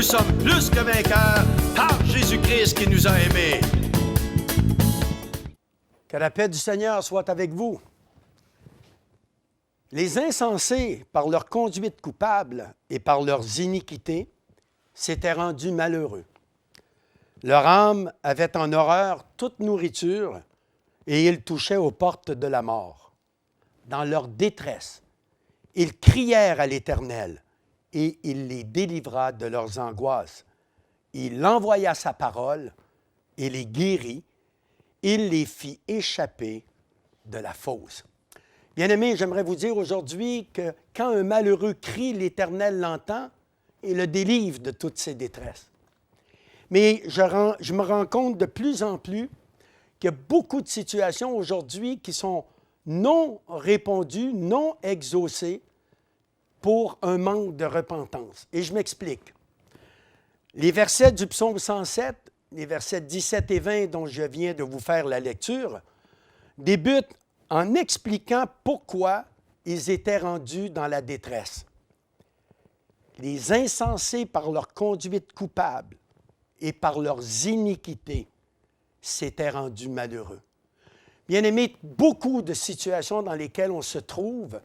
sommes plus que vainqueurs par Jésus-Christ qui nous a aimés. Que la paix du Seigneur soit avec vous. Les insensés, par leur conduite coupable et par leurs iniquités, s'étaient rendus malheureux. Leur âme avait en horreur toute nourriture et ils touchaient aux portes de la mort. Dans leur détresse, ils crièrent à l'Éternel et il les délivra de leurs angoisses. Il envoya sa parole et les guérit. Il les fit échapper de la fosse. Bien-aimés, j'aimerais vous dire aujourd'hui que quand un malheureux crie, l'Éternel l'entend et le délivre de toutes ses détresses. Mais je me rends compte de plus en plus qu'il y a beaucoup de situations aujourd'hui qui sont non répondues, non exaucées pour un manque de repentance. Et je m'explique. Les versets du psaume 107, les versets 17 et 20 dont je viens de vous faire la lecture, débutent en expliquant pourquoi ils étaient rendus dans la détresse. Les insensés, par leur conduite coupable et par leurs iniquités, s'étaient rendus malheureux. Bien-aimés, beaucoup de situations dans lesquelles on se trouvent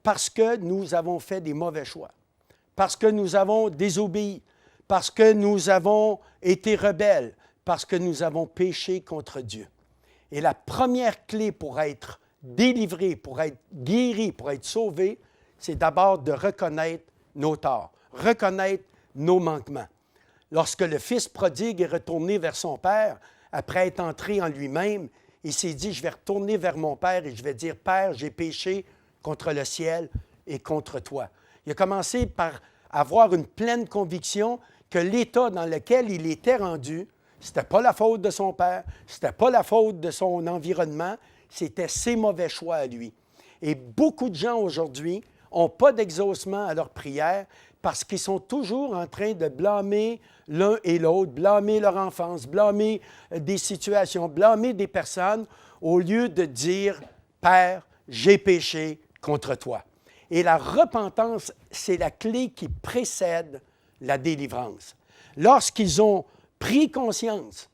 parce que nous avons fait des mauvais choix, parce que nous avons désobéi, parce que nous avons été rebelles, parce que nous avons péché contre Dieu. Et la première clé pour être délivré, pour être guéri, pour être sauvé, c'est d'abord de reconnaître nos torts, reconnaître nos manquements. Lorsque le fils prodigue est retourné vers son père, après être entré en lui-même, il s'est dit, je vais retourner vers mon père et je vais dire, Père, j'ai péché contre le ciel et contre toi. Il a commencé par avoir une pleine conviction que l'état dans lequel il était rendu, ce n'était pas la faute de son père, ce n'était pas la faute de son environnement, c'était ses mauvais choix à lui. Et beaucoup de gens aujourd'hui n'ont pas d'exaucement à leur prière parce qu'ils sont toujours en train de blâmer l'un et l'autre, blâmer leur enfance, blâmer des situations, blâmer des personnes, au lieu de dire « Père, j'ai péché contre toi ». Et la repentance, c'est la clé qui précède la délivrance. Lorsqu'ils ont pris conscience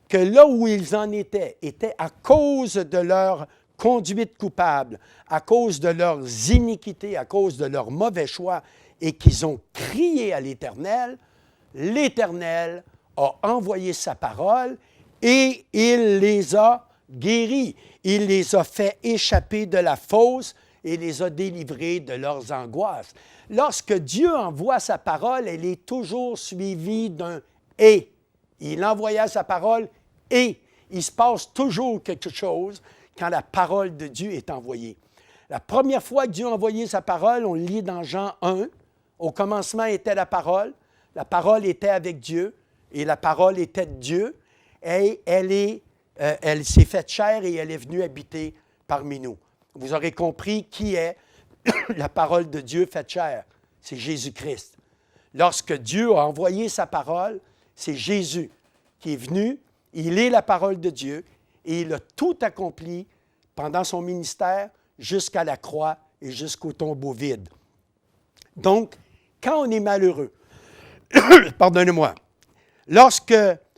que là où ils en étaient était à cause de leur conduite coupable, à cause de leurs iniquités, à cause de leurs mauvais choix, et qu'ils ont crié à l'Éternel, l'Éternel a envoyé sa parole et il les a guéris. Il les a fait échapper de la fosse et les a délivrés de leurs angoisses. Lorsque Dieu envoie sa parole, elle est toujours suivie d'un « et ». Il envoya sa parole et il se passe toujours quelque chose quand la parole de Dieu est envoyée. La première fois que Dieu a envoyé sa parole, on le lit dans Jean 1, au commencement était la parole était avec Dieu et la parole était de Dieu et elle s'est faite chair et elle est venue habiter parmi nous. Vous aurez compris qui est la parole de Dieu faite chair. C'est Jésus-Christ. Lorsque Dieu a envoyé sa parole, c'est Jésus qui est venu, il est la parole de Dieu et il a tout accompli pendant son ministère jusqu'à la croix et jusqu'au tombeau vide. Donc, quand on est malheureux, pardonnez-moi, lorsque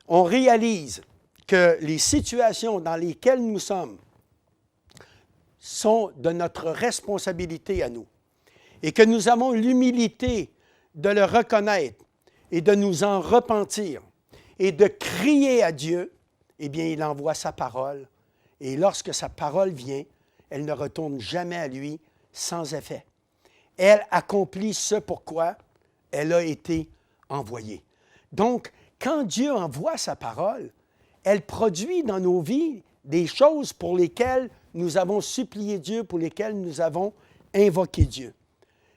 on réalise que les situations dans lesquelles nous sommes sont de notre responsabilité à nous et que nous avons l'humilité de le reconnaître et de nous en repentir et de crier à Dieu, eh bien, il envoie sa parole. Et lorsque sa parole vient, elle ne retourne jamais à lui sans effet. Elle accomplit ce pourquoi elle a été envoyée. Donc, quand Dieu envoie sa parole, elle produit dans nos vies des choses pour lesquelles nous avons supplié Dieu, pour lesquelles nous avons invoqué Dieu.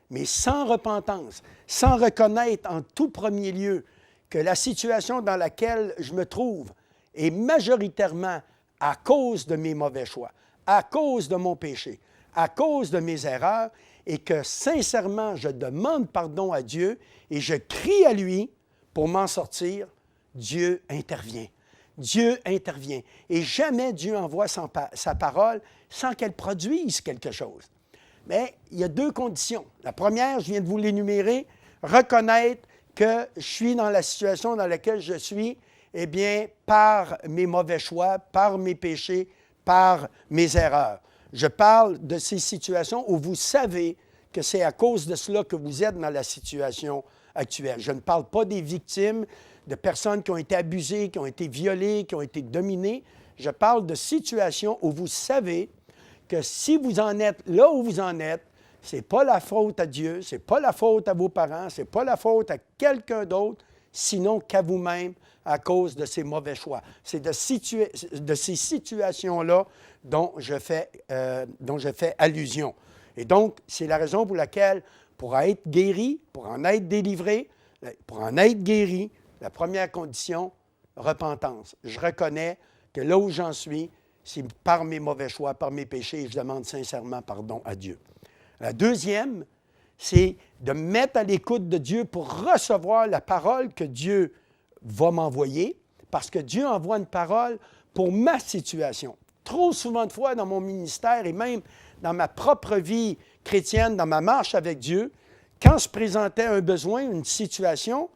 Mais sans repentance, sans reconnaître en tout premier lieu que la situation dans laquelle je me trouve est majoritairement à cause de mes mauvais choix, à cause de mon péché, à cause de mes erreurs, et que sincèrement, je demande pardon à Dieu et je crie à lui pour m'en sortir, Dieu intervient. Dieu intervient. Et jamais Dieu envoie sa parole sans qu'elle produise quelque chose. Mais il y a deux conditions. La première, je viens de vous l'énumérer, reconnaître que je suis dans la situation dans laquelle je suis, eh bien, par mes mauvais choix, par mes péchés, par mes erreurs. Je parle de ces situations où vous savez que c'est à cause de cela que vous êtes dans la situation actuelle. Je ne parle pas des victimes, de personnes qui ont été abusées, qui ont été violées, qui ont été dominées. Je parle de situations où vous savez que si vous en êtes là où vous en êtes, ce n'est pas la faute à Dieu, ce n'est pas la faute à vos parents, ce n'est pas la faute à quelqu'un d'autre, sinon qu'à vous-même à cause de ces mauvais choix. C'est de ces situations-là dont je fais allusion. Et donc, c'est la raison pour laquelle, pour être guéri, pour en être délivré, pour en être guéri, la première condition, repentance. Je reconnais que là où j'en suis, c'est par mes mauvais choix, par mes péchés, et je demande sincèrement pardon à Dieu. La deuxième, c'est de me mettre à l'écoute de Dieu pour recevoir la parole que Dieu va m'envoyer, parce que Dieu envoie une parole pour ma situation. Trop souvent de fois dans mon ministère et même dans ma propre vie chrétienne, dans ma marche avec Dieu, quand se présentait un besoin, une situation,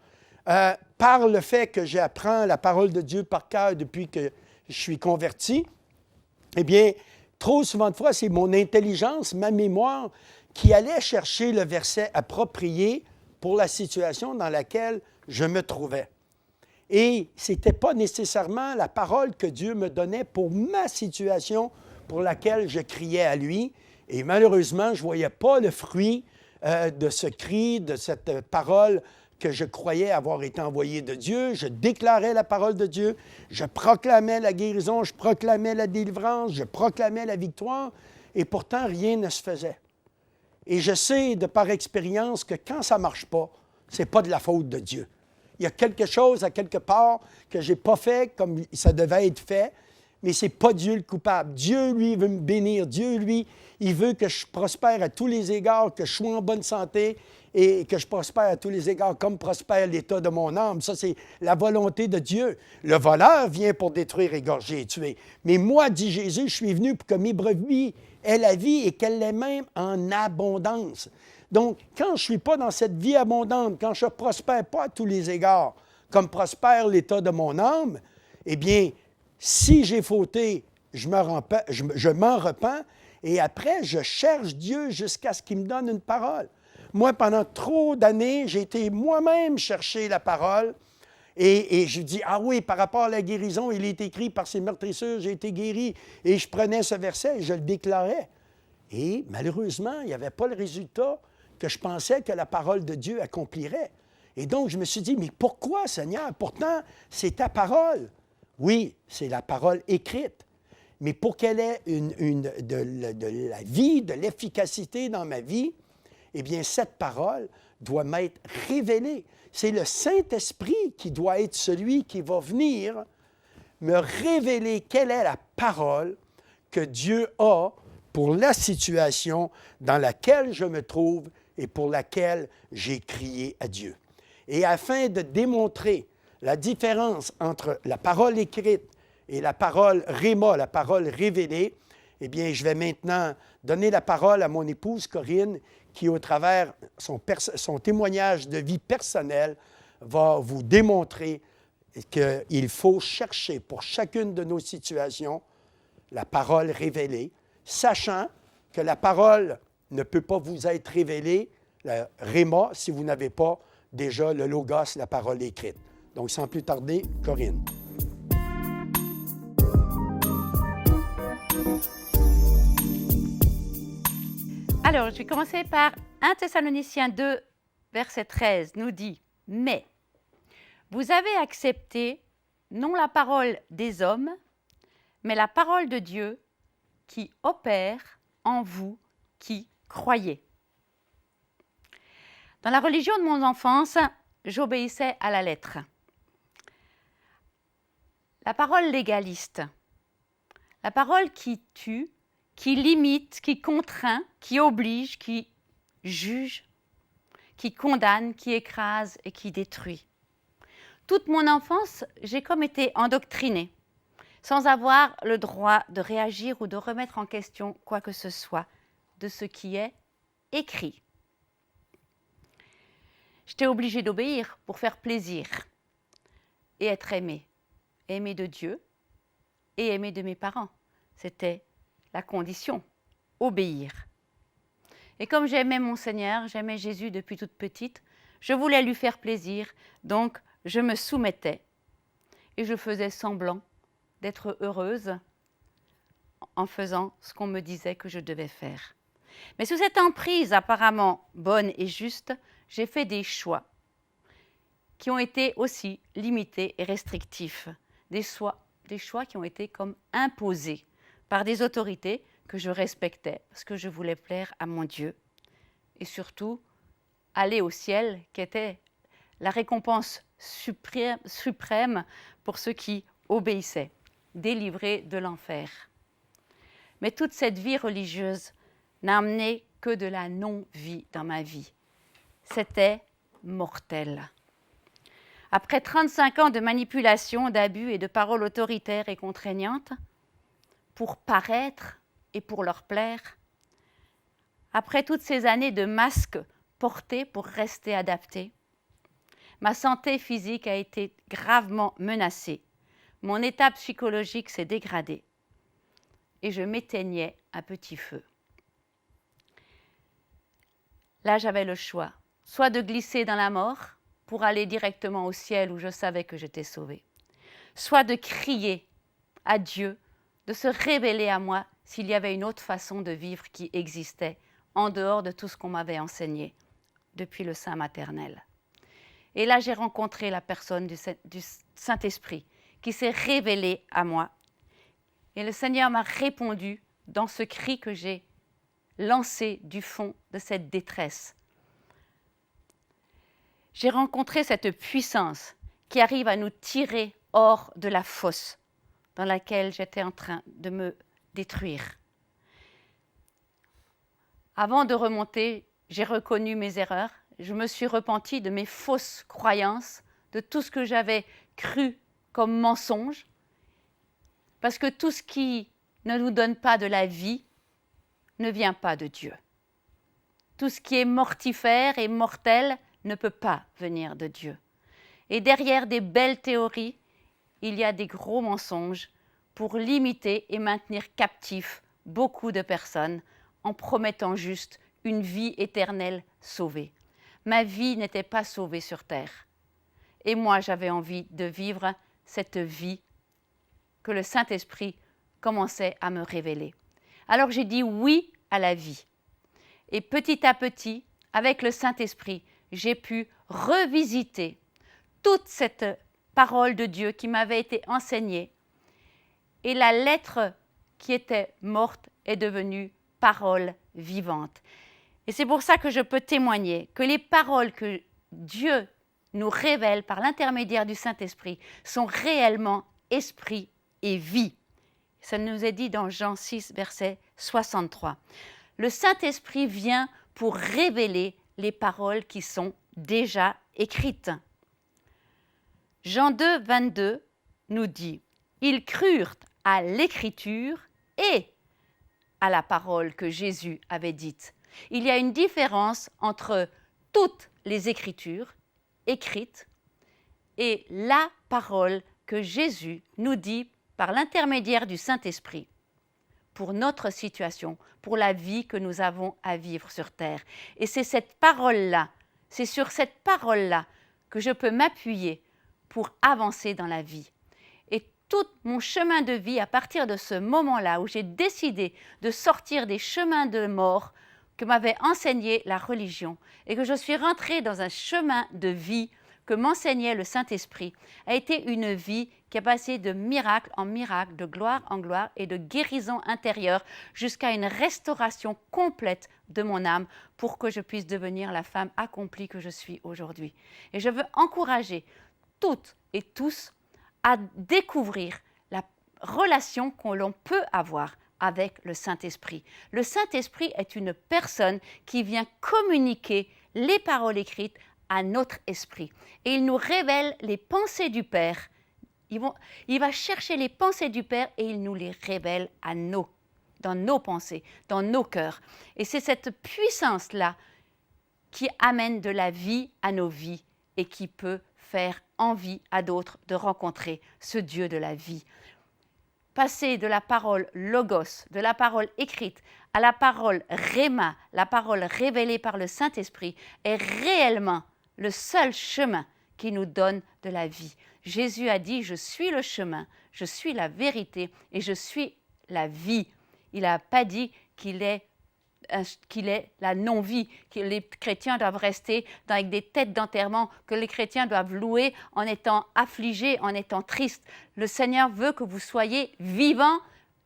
par le fait que j'apprends la parole de Dieu par cœur depuis que je suis converti, eh bien, trop souvent de fois, c'est mon intelligence, ma mémoire qui allait chercher le verset approprié pour la situation dans laquelle je me trouvais. Et ce n'était pas nécessairement la parole que Dieu me donnait pour ma situation pour laquelle je criais à lui. Et malheureusement, je ne voyais pas le fruit de ce cri, de cette parole que je croyais avoir été envoyée de Dieu. Je déclarais la parole de Dieu, je proclamais la guérison, je proclamais la délivrance, je proclamais la victoire, et pourtant rien ne se faisait. Et je sais de par expérience que quand ça ne marche pas, ce n'est pas de la faute de Dieu. Il y a quelque chose à quelque part que je n'ai pas fait comme ça devait être fait, mais ce n'est pas Dieu le coupable. Dieu, lui, veut me bénir. Dieu, lui, il veut que je prospère à tous les égards, que je sois en bonne santé et que je prospère à tous les égards comme prospère l'état de mon âme. Ça, c'est la volonté de Dieu. Le voleur vient pour détruire, égorger et tuer. Mais moi, dit Jésus, je suis venu pour que mes brebis aient la vie et qu'elles l'aient même en abondance. Donc, quand je ne suis pas dans cette vie abondante, quand je ne prospère pas à tous les égards, comme prospère l'état de mon âme, eh bien, si j'ai fauté, je m'en repens et après, je cherche Dieu jusqu'à ce qu'il me donne une parole. Moi, pendant trop d'années, j'ai été moi-même chercher la parole et je dis, ah oui, par rapport à la guérison, il est écrit, par ses meurtrissures, j'ai été guéri. Et je prenais ce verset et je le déclarais. Et malheureusement, il n'y avait pas le résultat que je pensais que la parole de Dieu accomplirait. Et donc, je me suis dit, mais pourquoi, Seigneur? Pourtant, c'est ta parole. Oui, c'est la parole écrite. Mais pour qu'elle ait de la vie, de l'efficacité dans ma vie, eh bien, cette parole doit m'être révélée. C'est le Saint-Esprit qui doit être celui qui va venir me révéler quelle est la parole que Dieu a pour la situation dans laquelle je me trouve et pour laquelle j'ai crié à Dieu. Et afin de démontrer la différence entre la parole écrite et la parole réma, la parole révélée, eh bien, je vais maintenant donner la parole à mon épouse Corinne, qui, au travers son témoignage de vie personnelle, va vous démontrer qu'il faut chercher pour chacune de nos situations la parole révélée, sachant que la parole ne peut pas vous être révélée, le réma, si vous n'avez pas déjà le logos, la parole écrite. Donc, sans plus tarder, Corinne. Alors, je vais commencer par 1 Thessaloniciens 2, verset 13, nous dit « Mais vous avez accepté non la parole des hommes, mais la parole de Dieu qui opère en vous qui croyez. » Dans la religion de mon enfance, j'obéissais à la lettre. La parole légaliste, la parole qui tue, qui limite, qui contraint, qui oblige, qui juge, qui condamne, qui écrase et qui détruit. Toute mon enfance, j'ai comme été endoctrinée, sans avoir le droit de réagir ou de remettre en question quoi que ce soit de ce qui est écrit. J'étais obligée d'obéir pour faire plaisir et être aimée. Aimée de Dieu et aimée de mes parents. C'était la condition, obéir. Et comme j'aimais mon Seigneur, j'aimais Jésus depuis toute petite, je voulais lui faire plaisir, donc je me soumettais et je faisais semblant d'être heureuse en faisant ce qu'on me disait que je devais faire. Mais sous cette emprise apparemment bonne et juste, j'ai fait des choix qui ont été aussi limités et restrictifs, des choix qui ont été comme imposés par des autorités que je respectais parce que je voulais plaire à mon Dieu et surtout aller au ciel qui était la récompense suprême pour ceux qui obéissaient, délivrés de l'enfer. Mais toute cette vie religieuse n'a amené que de la non-vie dans ma vie. C'était mortel. Après 35 ans de manipulation, d'abus et de paroles autoritaires et contraignantes, pour paraître et pour leur plaire, après toutes ces années de masques portés pour rester adaptés, ma santé physique a été gravement menacée. Mon état psychologique s'est dégradé et je m'éteignais à petit feu. Là, j'avais le choix, soit de glisser dans la mort pour aller directement au ciel où je savais que j'étais sauvée, soit de crier à Dieu, de se révéler à moi s'il y avait une autre façon de vivre qui existait en dehors de tout ce qu'on m'avait enseigné depuis le sein maternel. Et là, j'ai rencontré la personne du Saint-Esprit qui s'est révélée à moi. Et le Seigneur m'a répondu dans ce cri que j'ai lancé du fond de cette détresse. J'ai rencontré cette puissance qui arrive à nous tirer hors de la fosse dans laquelle j'étais en train de me détruire. Avant de remonter, j'ai reconnu mes erreurs. Je me suis repentie de mes fausses croyances, de tout ce que j'avais cru comme mensonge. Parce que tout ce qui ne nous donne pas de la vie ne vient pas de Dieu. Tout ce qui est mortifère et mortel ne peut pas venir de Dieu. Et derrière des belles théories, il y a des gros mensonges pour limiter et maintenir captifs beaucoup de personnes en promettant juste une vie éternelle sauvée. Ma vie n'était pas sauvée sur terre. Et moi, j'avais envie de vivre cette vie que le Saint-Esprit commençait à me révéler. Alors j'ai dit oui à la vie. Et petit à petit, avec le Saint-Esprit, j'ai pu revisiter toute cette parole de Dieu qui m'avait été enseignée. Et la lettre qui était morte est devenue parole vivante. Et c'est pour ça que je peux témoigner que les paroles que Dieu nous révèle par l'intermédiaire du Saint-Esprit sont réellement esprit et vie. Ça nous est dit dans Jean 6, verset 63. Le Saint-Esprit vient pour révéler les paroles qui sont déjà écrites. Jean 2, 22 nous dit « Ils crurent à l'Écriture et à la parole que Jésus avait dite. » Il y a une différence entre toutes les Écritures écrites et la parole que Jésus nous dit par l'intermédiaire du Saint-Esprit pour notre situation, pour la vie que nous avons à vivre sur terre. Et c'est cette parole-là, c'est sur cette parole-là que je peux m'appuyer pour avancer dans la vie. Et tout mon chemin de vie, à partir de ce moment-là où j'ai décidé de sortir des chemins de mort que m'avait enseigné la religion et que je suis rentrée dans un chemin de vie que m'enseignait le Saint-Esprit, a été une vie qui a passé de miracle en miracle, de gloire en gloire et de guérison intérieure jusqu'à une restauration complète de mon âme pour que je puisse devenir la femme accomplie que je suis aujourd'hui. Et je veux encourager toutes et tous à découvrir la relation que l'on peut avoir avec le Saint-Esprit. Le Saint-Esprit est une personne qui vient communiquer les paroles écrites à notre esprit. Et il nous révèle les pensées du Père. Il va chercher les pensées du Père et il nous les révèle dans nos pensées, dans nos cœurs. Et c'est cette puissance-là qui amène de la vie à nos vies et qui peut faire envie à d'autres de rencontrer ce Dieu de la vie. Passer de la parole logos, de la parole écrite, à la parole rhéma, la parole révélée par le Saint-Esprit, est réellement le seul chemin qui nous donne de la vie. Jésus a dit « Je suis le chemin, je suis la vérité et je suis la vie ». Il n'a pas dit qu'il est la non-vie, que les chrétiens doivent rester avec des têtes d'enterrement, que les chrétiens doivent louer en étant affligés, en étant tristes. Le Seigneur veut que vous soyez vivants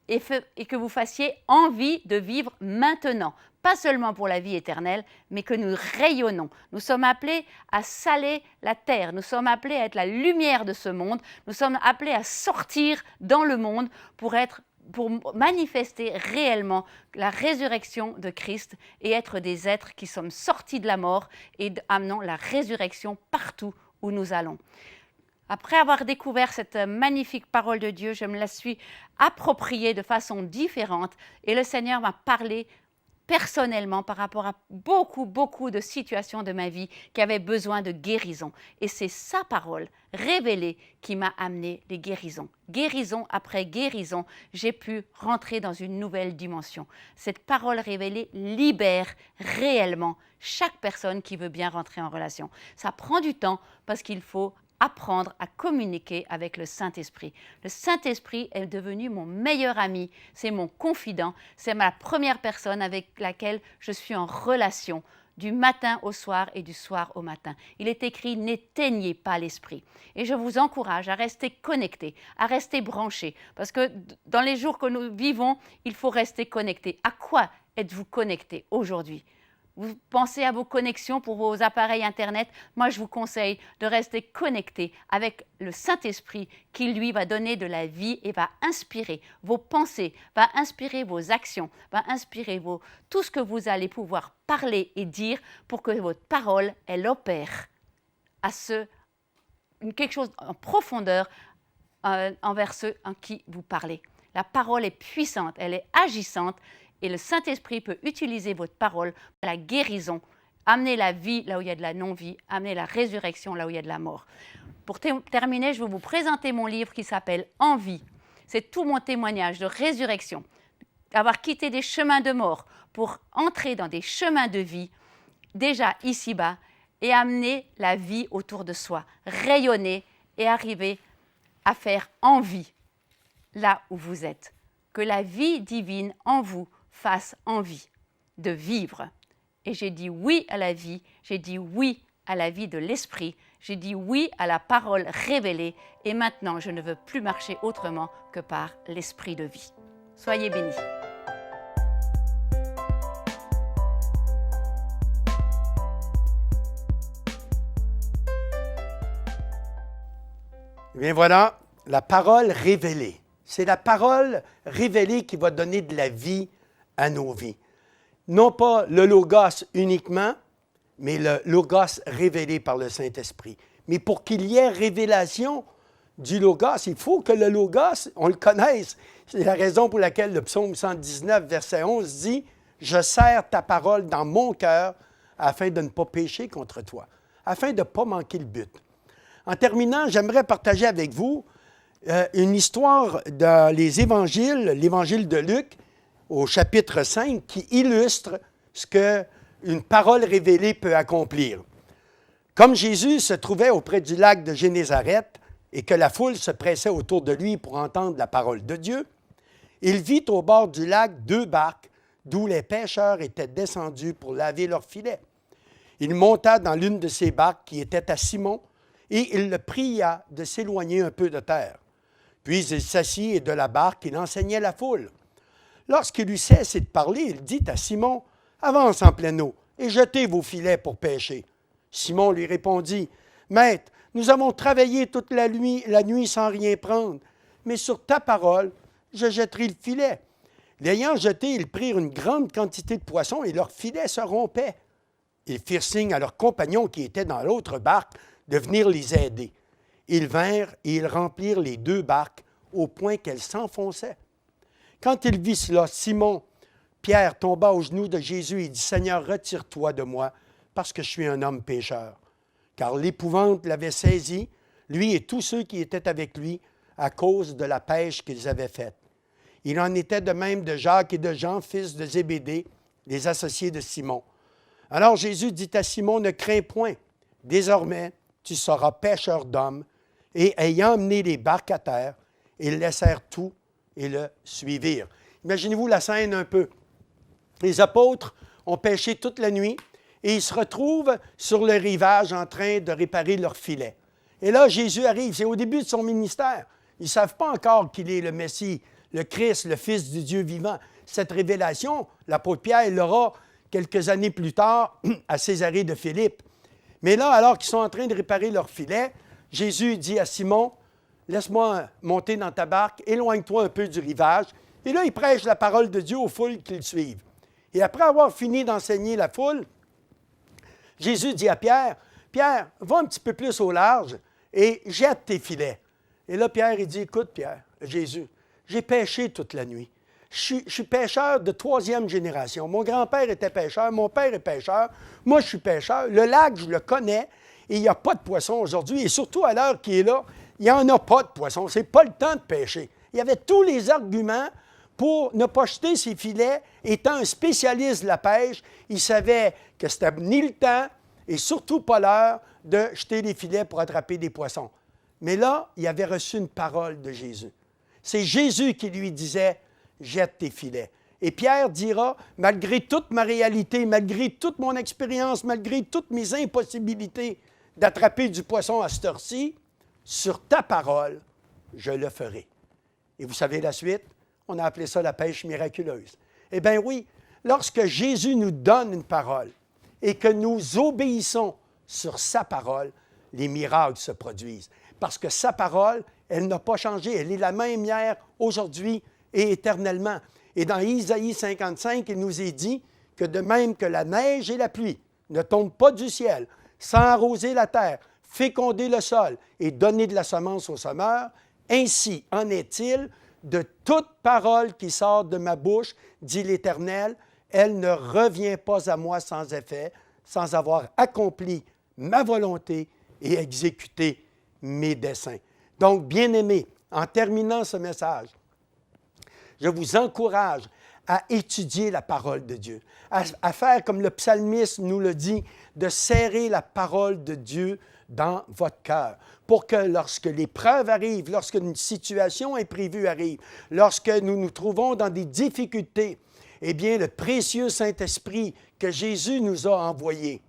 et que vous fassiez envie de vivre maintenant. Pas seulement pour la vie éternelle, mais que nous rayonnons. Nous sommes appelés à saler la terre, nous sommes appelés à être la lumière de ce monde, nous sommes appelés à sortir dans le monde pour manifester réellement la résurrection de Christ et être des êtres qui sommes sortis de la mort et amenant la résurrection partout où nous allons. Après avoir découvert cette magnifique parole de Dieu, je me la suis appropriée de façon différente et le Seigneur m'a parlé personnellement par rapport à beaucoup de situations de ma vie qui avaient besoin de guérison. Et c'est sa parole révélée qui m'a amené les guérisons. Guérison après guérison, j'ai pu rentrer dans une nouvelle dimension. Cette parole révélée libère réellement chaque personne qui veut bien rentrer en relation. Ça prend du temps parce qu'il faut apprendre à communiquer avec le Saint-Esprit. Le Saint-Esprit est devenu mon meilleur ami, c'est mon confident, c'est ma première personne avec laquelle je suis en relation du matin au soir et du soir au matin. Il est écrit « N'éteignez pas l'Esprit ». Et je vous encourage à rester connectés, à rester branchés, parce que dans les jours que nous vivons, il faut rester connectés. À quoi êtes-vous connectés aujourd'hui ? Vous pensez à vos connexions pour vos appareils Internet. Moi, je vous conseille de rester connecté avec le Saint-Esprit qui, lui, va donner de la vie et va inspirer vos pensées, va inspirer vos actions, va inspirer tout ce que vous allez pouvoir parler et dire pour que votre parole, elle opère quelque chose en profondeur envers ceux en qui vous parlez. La parole est puissante, elle est agissante. Et le Saint-Esprit peut utiliser votre parole pour la guérison, amener la vie là où il y a de la non-vie, amener la résurrection là où il y a de la mort. Pour terminer, je vais vous présenter mon livre qui s'appelle « En vie ». C'est tout mon témoignage de résurrection, d'avoir quitté des chemins de mort pour entrer dans des chemins de vie, déjà ici-bas, et amener la vie autour de soi, rayonner et arriver à faire envie là où vous êtes. Que la vie divine en vous fasse envie de vivre. Et j'ai dit oui à la vie, j'ai dit oui à la vie de l'esprit, j'ai dit oui à la parole révélée et maintenant je ne veux plus marcher autrement que par l'esprit de vie. Soyez bénis. Eh bien voilà, la parole révélée. C'est la parole révélée qui va donner de la vie à nos vies. Non pas le Logos uniquement, mais le Logos révélé par le Saint-Esprit. Mais pour qu'il y ait révélation du Logos, il faut que le Logos, on le connaisse. C'est la raison pour laquelle le psaume 119, verset 11 dit « Je serre ta parole dans mon cœur afin de ne pas pécher contre toi, afin de ne pas manquer le but. » En terminant, j'aimerais partager avec vous une histoire dans les évangiles, l'évangile de Luc, au chapitre 5, qui illustre ce qu'une parole révélée peut accomplir. Comme Jésus se trouvait auprès du lac de Génézareth et que la foule se pressait autour de lui pour entendre la parole de Dieu, il vit au bord du lac 2 barques d'où les pêcheurs étaient descendus pour laver leurs filets. Il monta dans l'une de ces barques qui était à Simon et il le pria de s'éloigner un peu de terre. Puis il s'assit et de la barque, il enseignait la foule. Lorsqu'il eut cessé de parler, il dit à Simon, « Avance en pleine eau et jetez vos filets pour pêcher. » Simon lui répondit, « Maître, nous avons travaillé toute la nuit sans rien prendre, mais sur ta parole, je jetterai le filet. » L'ayant jeté, ils prirent une grande quantité de poissons et leurs filets se rompaient. Ils firent signe à leurs compagnons qui étaient dans l'autre barque de venir les aider. Ils vinrent et ils remplirent les 2 barques au point qu'elles s'enfonçaient. Quand il vit cela, Simon, Pierre tomba aux genoux de Jésus et dit, « Seigneur, retire-toi de moi, Parce que je suis un homme pécheur. Car l'épouvante l'avait saisi, lui et tous ceux qui étaient avec lui, à cause de la pêche qu'ils avaient faite. Il en était de même de Jacques et de Jean, fils de Zébédée, les associés de Simon. Alors Jésus dit à Simon, « Ne crains point, désormais tu seras pêcheur d'hommes. » Et ayant amené les barques à terre, ils laissèrent tout et le suivirent. Imaginez-vous la scène un peu. Les apôtres ont pêché toute la nuit et ils se retrouvent sur le rivage en train de réparer leur filet. Et là, Jésus arrive. C'est au début de son ministère. Ils ne savent pas encore qu'il est le Messie, le Christ, le Fils du Dieu vivant. Cette révélation, l'apôtre Pierre l'aura quelques années plus tard à Césarée de Philippe. Mais là, alors qu'ils sont en train de réparer leur filet, Jésus dit à Simon, « Laisse-moi monter dans ta barque, éloigne-toi un peu du rivage. » Et là, il prêche la parole de Dieu aux foules qui le suivent. Et après avoir fini d'enseigner la foule, Jésus dit à Pierre, « Pierre, va un petit peu plus au large et jette tes filets. » Et là, Pierre, il dit, « Écoute, Pierre, Jésus, j'ai pêché toute la nuit. Je suis pêcheur de 3e génération. Mon grand-père était pêcheur, mon père est pêcheur, moi je suis pêcheur. Le lac, je le connais et il n'y a pas de poisson aujourd'hui. Et surtout à l'heure qui est là, il n'y en a pas de poisson. Ce n'est pas le temps de pêcher. » Il y avait tous les arguments pour ne pas jeter ses filets. Étant un spécialiste de la pêche, il savait que c'était ni le temps et surtout pas l'heure de jeter les filets pour attraper des poissons. Mais là, il avait reçu une parole de Jésus. C'est Jésus qui lui disait, « Jette tes filets. » Et Pierre dira, « Malgré toute ma réalité, malgré toute mon expérience, malgré toutes mes impossibilités d'attraper du poisson à cette heure-ci, sur ta parole, je le ferai. » Et vous savez la suite? On a appelé ça la pêche miraculeuse. Eh bien oui, lorsque Jésus nous donne une parole et que nous obéissons sur sa parole, les miracles se produisent. Parce que sa parole, elle n'a pas changé. Elle est la même hier, aujourd'hui et éternellement. Et dans Isaïe 55, il nous est dit que de même que la neige et la pluie ne tombent pas du ciel sans arroser la terre, féconder le sol et donner de la semence aux semeurs, ainsi en est-il de toute parole qui sort de ma bouche, dit l'Éternel, elle ne revient pas à moi sans effet, sans avoir accompli ma volonté et exécuté mes desseins. Donc, bien-aimés, en terminant ce message, je vous encourage à étudier la parole de Dieu, à faire comme le psalmiste nous le dit, de serrer la parole de Dieu dans votre cœur, pour que lorsque l'épreuve arrive, lorsque une situation imprévue arrive, lorsque nous nous trouvons dans des difficultés, eh bien, le précieux Saint-Esprit que Jésus nous a envoyé,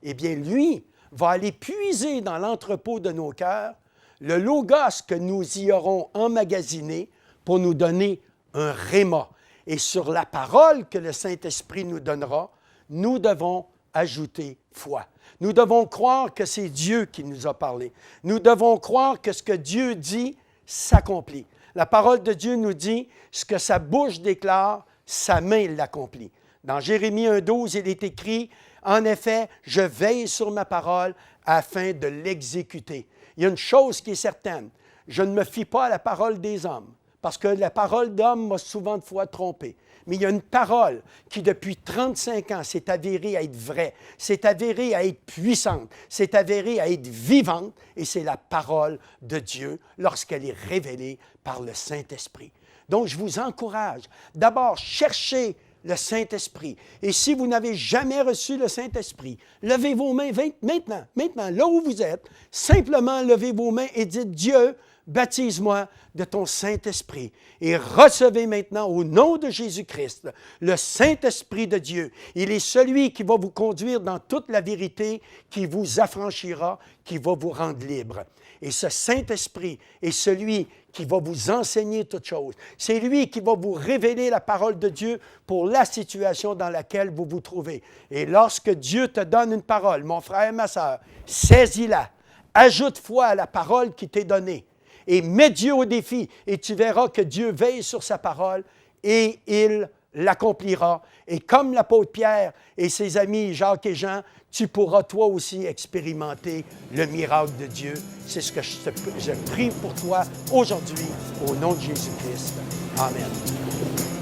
eh bien, lui va aller puiser dans l'entrepôt de nos cœurs le logos que nous y aurons emmagasiné pour nous donner un réma. Et sur la parole que le Saint-Esprit nous donnera, nous devons ajouter foi. Nous devons croire que c'est Dieu qui nous a parlé. Nous devons croire que ce que Dieu dit s'accomplit. La parole de Dieu nous dit, ce que sa bouche déclare, sa main l'accomplit. Dans Jérémie 1,12, il est écrit, « En effet, je veille sur ma parole afin de l'exécuter. » Il y a une chose qui est certaine, je ne me fie pas à la parole des hommes, parce que la parole d'homme m'a souvent de fois trompé. Mais il y a une parole qui, depuis 35 ans, s'est avérée à être vraie, s'est avérée à être puissante, s'est avérée à être vivante, et c'est la parole de Dieu lorsqu'elle est révélée par le Saint-Esprit. Donc, je vous encourage, d'abord, cherchez le Saint-Esprit. Et si vous n'avez jamais reçu le Saint-Esprit, levez vos mains maintenant, là où vous êtes, simplement levez vos mains et dites, Dieu, baptise-moi de ton Saint-Esprit et recevez maintenant au nom de Jésus-Christ le Saint-Esprit de Dieu. Il est celui qui va vous conduire dans toute la vérité, qui vous affranchira, qui va vous rendre libre. Et ce Saint-Esprit est celui qui va vous enseigner toutes choses. C'est lui qui va vous révéler la parole de Dieu pour la situation dans laquelle vous vous trouvez. Et lorsque Dieu te donne une parole, mon frère, ma sœur, saisis-la, ajoute foi à la parole qui t'est donnée et mets Dieu au défi et tu verras que Dieu veille sur sa parole et il l'accomplira. Et comme l'apôtre Pierre et ses amis Jacques et Jean, tu pourras toi aussi expérimenter le miracle de Dieu. C'est ce que je prie pour toi aujourd'hui, au nom de Jésus-Christ. Amen.